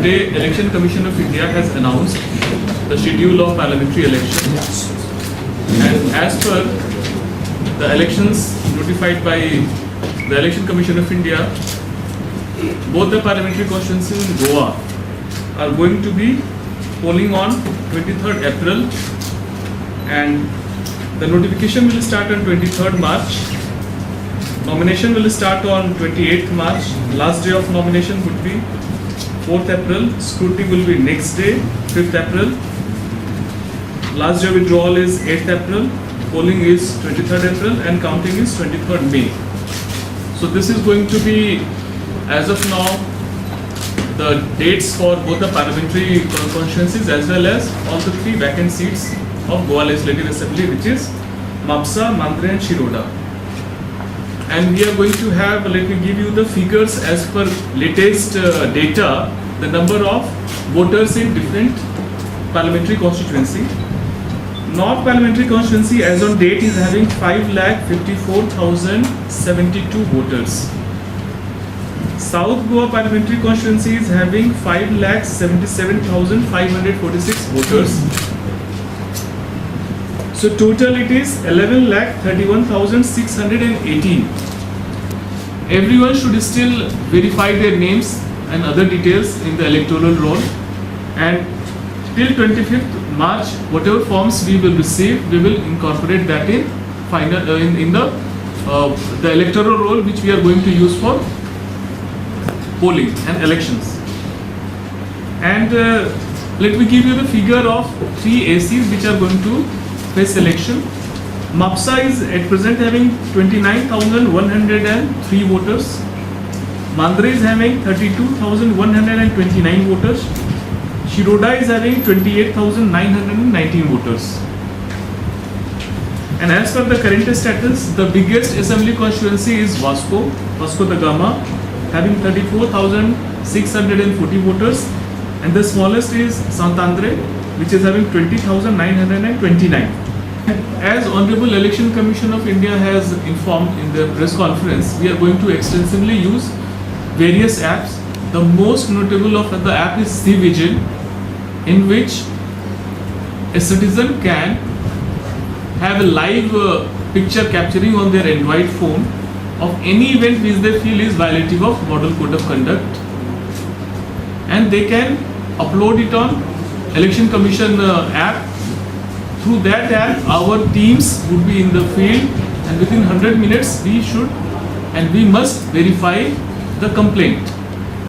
Today, Election Commission of India has announced the schedule of parliamentary elections. And as per the elections notified by the Election Commission of India, both the parliamentary constituencies in Goa are going to be polling on 23rd April, and the notification will start on 23rd March. Nomination will start on 28th March. Last day of nomination would be 4th April. Scrutiny will be next day, 5th April. Last day withdrawal is 8th April. Polling is 23rd April and counting is 23rd May. So this is going to be, as of now, the dates for both the parliamentary constituencies as well as all the 3 vacant seats of Goa Legislative Assembly, which is Mapsa, Mandre and Shiroda. And we are going to have, let me give you the figures as per latest data, the number of voters in different parliamentary constituency. North parliamentary constituency as on date is having 5,54,072 voters. South Goa parliamentary constituency is having 5,77,546 voters. So total it is 11,31,618. Everyone should still verify their names and other details in the electoral roll, and till 25th March, whatever forms we will receive, we will incorporate that in final in the electoral roll which we are going to use for polling and elections. And let me give you the figure of 3 ACs which are going to face election. Mapsa is at present having 29,103 voters. Mandre is having 32,129 voters. Shiroda is having 28,919 voters. And as per the current status, the biggest assembly constituency is Vasco da Gama, having 34,640 voters, and the smallest is Sant Andre, which is having 20,929. As Honorable Election Commission of India has informed in the press conference, we are going to extensively use various apps. The most notable of the app is C-Vigil, in which a citizen can have a live picture capturing on their Android phone of any event which they feel is violative of Model Code of Conduct, and they can upload it on Election Commission app. Through that app, our teams would be in the field, and within 100 minutes we should and we must verify the complaint.